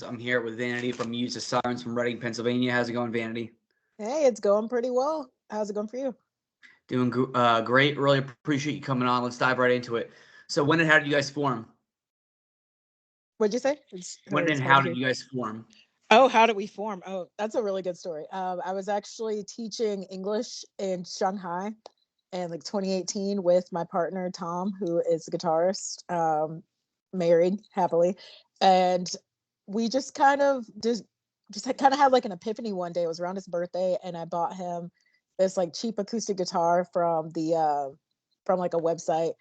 I'm here with Vanity from Muse, Sirens from Reading, Pennsylvania. How's it going, Vanity? Hey, it's going pretty well. How's it going for you? Doing great. Really appreciate you coming on. Let's dive right into it. So, when and how did you guys form? What'd you say? When and It's hard how to did hear. you guys form? Oh, how did we form? Oh, that's a really good story. I was actually teaching English in Shanghai in like 2018 with my partner Tom, who is a guitarist, married happily, and we just kind of had like an epiphany one day. It was around his birthday, and I bought him this like cheap acoustic guitar from like a website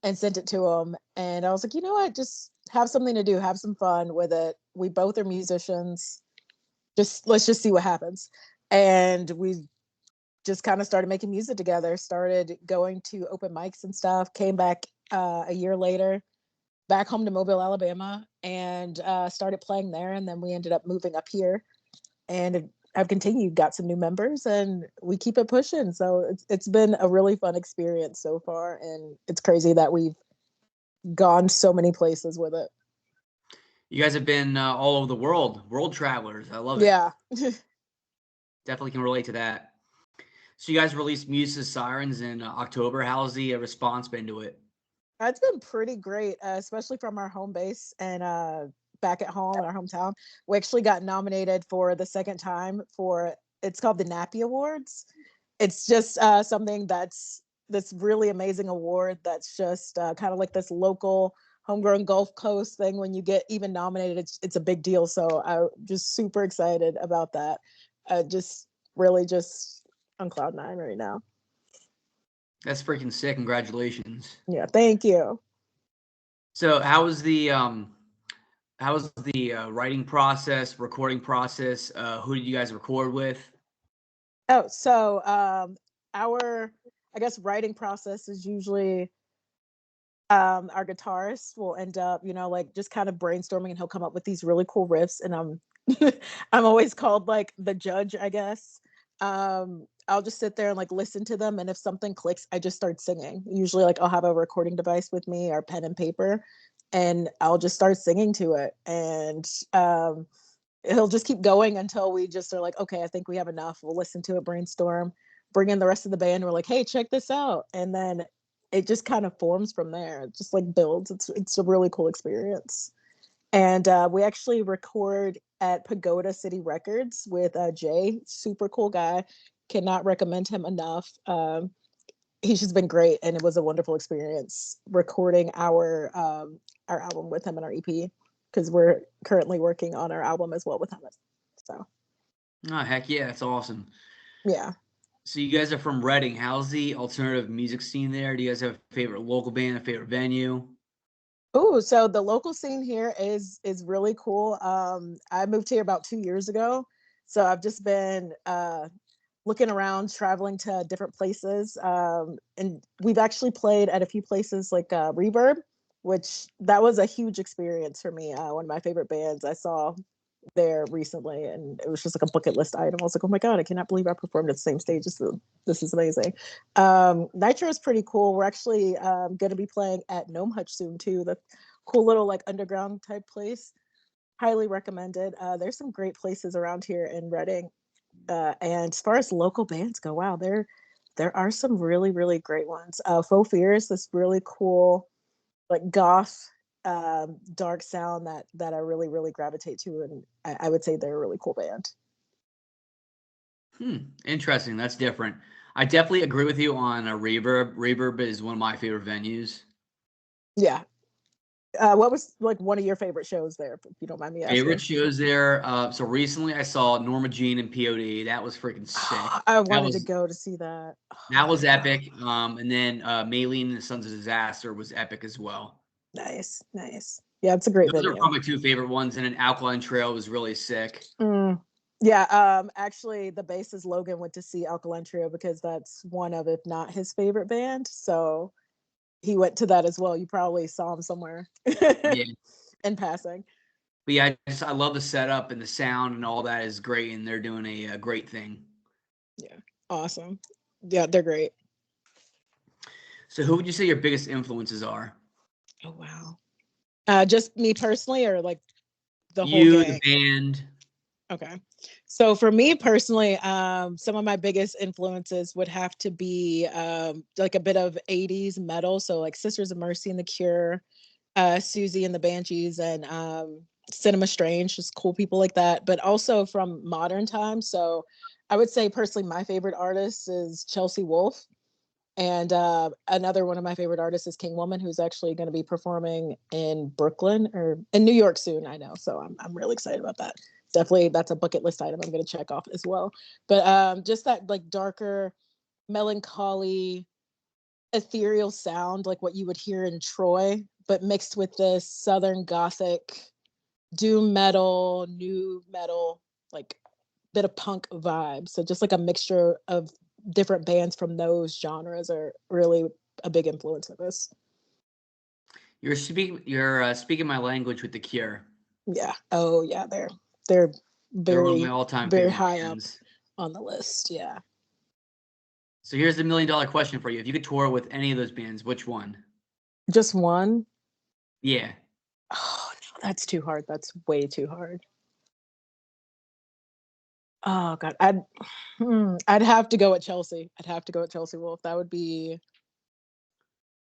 and sent it to him. And I was like, you know what, just have something to do, have some fun with it. We both are musicians. Just let's just see what happens. And we just kind of started making music together, started going to open mics and stuff, came back a year later back home to Mobile, Alabama, and started playing there. And then we ended up moving up here, and I've continued, got some new members, and we keep it pushing. So it's been a really fun experience so far, and it's crazy that we've gone so many places with it. You guys have been all over the world travelers. I love it. Yeah. Definitely can relate to that. So, you guys released Muse's Sirens in October. How's the response been to it? It's been pretty great, especially from our home base and back at home in our hometown. We actually got nominated for the second time for it's called the Nappy Awards. It's just something that's this really amazing award that's just kind of like this local homegrown Gulf Coast thing. When you get even nominated, it's a big deal. So I'm just super excited about that. Just really just on cloud nine right now. That's freaking sick. Congratulations. Yeah, thank you. So, how was the writing process, recording process? Who did you guys record with? Oh, so our I guess writing process is usually our guitarist will end up, like just kind of brainstorming, and he'll come up with these really cool riffs. And I'm always called like the judge, I guess. I'll just sit there and like listen to them, and if something clicks, I just start singing. Usually, like I'll have a recording device with me or pen and paper, and I'll just start singing to it. And he'll just keep going until we just are like, okay, I think we have enough. We'll listen to it, brainstorm, bring in the rest of the band. We're like, hey, check this out. And then it just kind of forms from there. It just like builds. It's a really cool experience. And we actually record at Pagoda City Records with Jay, super cool guy. Cannot recommend him enough. He's just been great, and it was a wonderful experience recording our album with him and our EP, because we're currently working on our album as well with him. So Oh, heck yeah, that's awesome. yeah. So you guys are from Reading. How's the alternative music scene there? Do you guys have a favorite local band, a favorite venue? Oh, so the local scene here is really cool. I moved here about 2 years ago, so I've just been looking around, traveling to different places, and we've actually played at a few places like Reverb, which that was a huge experience for me. One of my favorite bands I saw there recently, and it was just like a bucket list item. I was like, oh my god, I cannot believe I performed at the same stage as them. This is amazing. Nitro is pretty cool. We're actually going to be playing at Gnome Hutch soon too. The cool little like underground type place. Highly recommended. There's some great places around here in Reading. And as far as local bands go, wow, there are some really great ones. Faux Fear is this really cool like goth dark sound that I really gravitate to, and I would say they're a really cool band. Interesting. That's different. I definitely agree with you on a Reverb. Reverb is one of my favorite venues. Yeah. What was like one of your favorite shows there, if you don't mind me Favorite asking? shows there. So recently I saw Norma Jean and POD. That was freaking sick. I That wanted to was go to see that. that I was know. epic. And then Maylene and the Sons of Disaster was epic as well. Nice. Yeah, it's a great Those are venue. probably my two favorite ones. And an Alkaline Trail was really sick. Yeah, actually the bassist Logan went to see Alkaline Trio because that's one of, if not his favorite band. So he went to that as well. You probably saw him somewhere Yeah. in passing. But yeah, I love the setup and the sound and all that is great. And they're doing a great thing. Yeah, awesome. Yeah, they're great. So who would you say your biggest influences are? Oh wow. Just me personally, or like the whole You, the gang. band. Okay. So for me personally, some of my biggest influences would have to be like a bit of 80s metal. So like Sisters of Mercy and The Cure, Susie and the Banshees, and Cinema Strange, just cool people like that. But also from modern times. So I would say personally, my favorite artist is Chelsea Wolfe. And another one of my favorite artists is King Woman, who's actually going to be performing in Brooklyn or in New York soon. I know, so I'm really excited about that. Definitely, that's a bucket list item I'm going to check off as well. But just that like darker, melancholy, ethereal sound, like what you would hear in Troy, but mixed with this Southern Gothic, doom metal, new metal, like bit of punk vibe. So just like a mixture of different bands from those genres are really a big influence of this. You're speaking my language with The Cure. Yeah. Oh yeah, they're They're one of my very all-time very favorite high up bands. on the list. Yeah. So here's the $1 million question for you. If you could tour with any of those bands, which one? Just one? Yeah. Oh no, that's too hard. That's way too hard. Oh god, I'd have to go with Chelsea. I'd have to go with Chelsea Wolfe. That would be,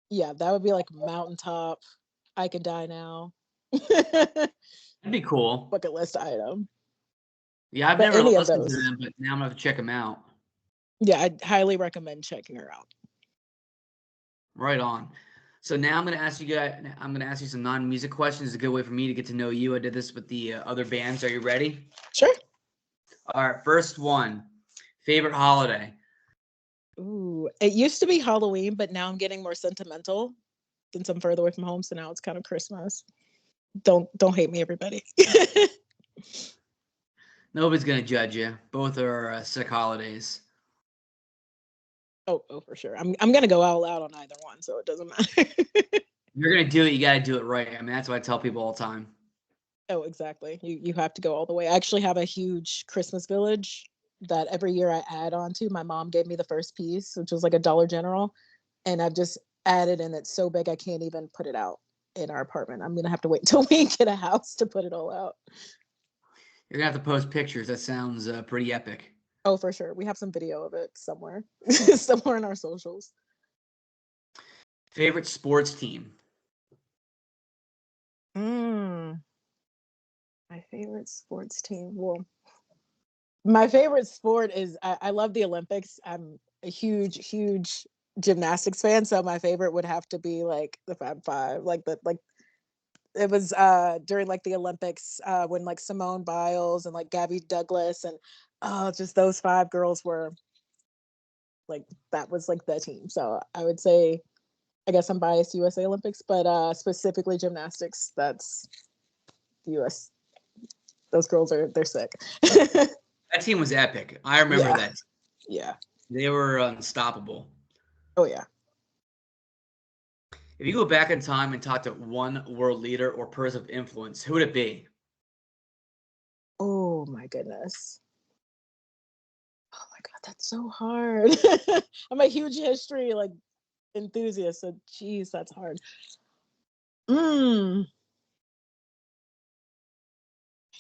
yeah, that would be like mountaintop. I Can Die Now. That'd be cool. Bucket list item. Yeah, I've But never any of listened to those, them, but now I'm gonna have to check them out. yeah, I'd highly recommend checking her out. Right on. So now I'm gonna ask you some non-music questions. It's a good way for me to get to know you. I did this with the other bands. Are you ready? Sure. All right, first one. Favorite holiday? Ooh, it used to be Halloween, but now I'm getting more sentimental since I'm further away from home. So now it's kind of Christmas. Don't hate me, everybody. Nobody's gonna judge you. Both are sick holidays. Oh, for sure. I'm gonna go all out on either one, so it doesn't matter. If you're gonna do it, you gotta do it right. I mean, that's what I tell people all the time. Oh, exactly. You have to go all the way. I actually have a huge Christmas village that every year I add on to. My mom gave me the first piece, which was like a Dollar General, and I've just added, and it's so big I can't even put it out in our apartment. I'm gonna have to wait until we get a house to put it all out. You're gonna have to post pictures. That sounds pretty epic. Oh, for sure. We have some video of it somewhere, somewhere in our socials. Favorite sports team? Mm, my favorite sports team. Well, my favorite sport is I love the Olympics. I'm a huge gymnastics fan, so my favorite would have to be like the Fab Five, like it was during like the Olympics when like Simone Biles and like Gabby Douglas and just those five girls were like, that was like the team. So I would say, I guess I'm biased, USA Olympics, but specifically gymnastics, that's US. Those girls they're sick. That team was epic. I remember Yeah. that. Yeah. They were unstoppable. Oh yeah. If you go back in time and talk to one world leader or person of influence, who would it be? Oh my goodness. Oh my god, that's so hard. I'm a huge history like enthusiast, so geez, that's hard. I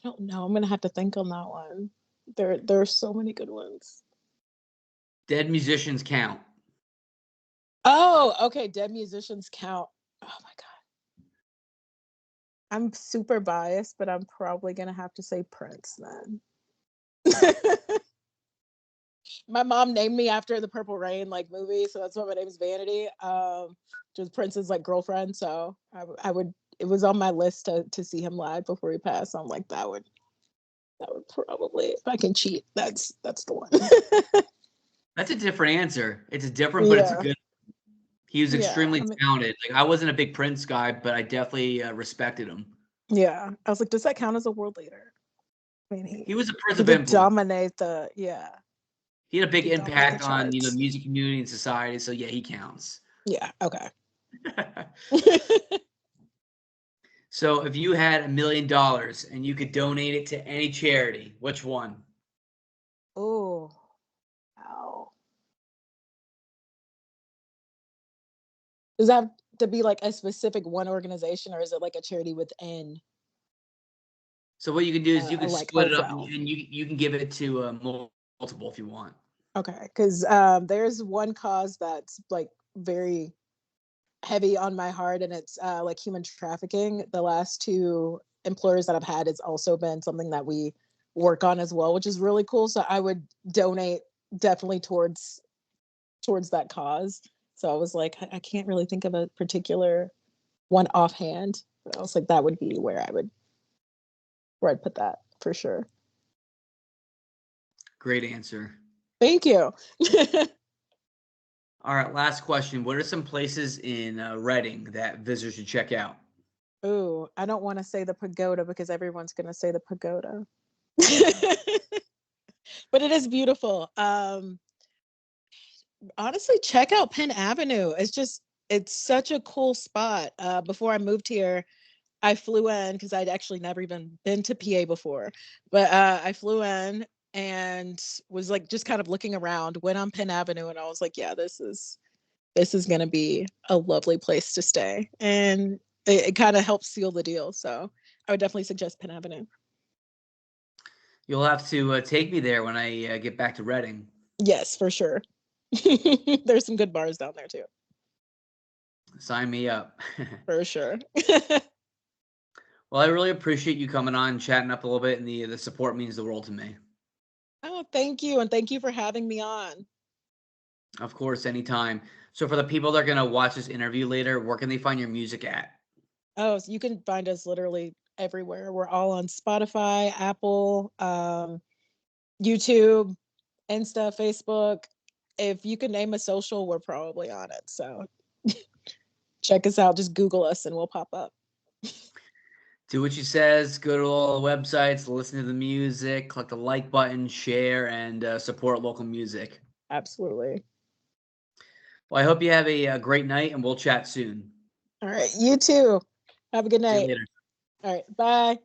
don't know. I'm gonna have to think on that one. There are so many good ones. Dead musicians count. Oh, okay. Dead musicians count. Oh my god. I'm super biased, but I'm probably gonna have to say Prince then. My mom named me after the Purple Rain like movie, so that's why my name is Vanity. Which was Prince's like girlfriend. So I would, it was on my list to see him live before he passed. So I'm like, that would probably, if I can cheat, that's the one. That's a different answer. It's different, but it's a Yeah. good. He was Yeah. extremely I mean, talented. Like I wasn't a big Prince guy, but I definitely respected him. yeah. I was like, does that count as a world leader? I mean, He was a Prince he of did influence. dominate the, yeah. He had a big He dominate the impact on the charts. music community and society. So yeah, he counts. Yeah. Okay. So if you had $1 million and you could donate it to any charity, which one? Oh, wow. Does that have to be like a specific one organization, or is it like a charity within? So what you can do is you can like split a it up, and realm. you can give it to multiple if you want. Okay, because there's one cause that's like very heavy on my heart, and it's like human trafficking. The last two employers that I've had, it's also been something that we work on as well, which is really cool. So I would donate definitely towards that cause. So I was like, I can't really think of a particular one offhand, but I was like, that would be where I'd put that for sure. Great answer. Thank you. All right, last question. What are some places in Reading that visitors should check out? Ooh, I don't want to say the pagoda because everyone's going to say the pagoda. But it is beautiful. Honestly, check out Penn Avenue. It's such a cool spot. Before I moved here, I flew in because I'd actually never even been to PA before, but I flew in and was like just kind of looking around, went on Penn Avenue, and I was like, yeah, this is gonna be a lovely place to stay, and it kind of helps seal the deal. So I would definitely suggest Penn Avenue. You'll have to take me there when I get back to Reading. Yes, for sure. There's some good bars down there too. Sign me up. For sure. Well, I really appreciate you coming on, chatting up a little bit, and the support means the world to me. Oh, thank you, and thank you for having me on. Of course, anytime. So for the people that are gonna watch this interview later, where can they find your music at? Oh, so you can find us literally everywhere. We're all on Spotify, Apple, YouTube, Insta, Facebook. If you can name a social, we're probably on it. So check us out. Just Google us and we'll pop up. Do what she says. Go to all the websites, listen to the music, click the like button, share, and support local music. Absolutely. Well, I hope you have a great night, and we'll chat soon. All right. You too. Have a good See you night. later. All right. Bye.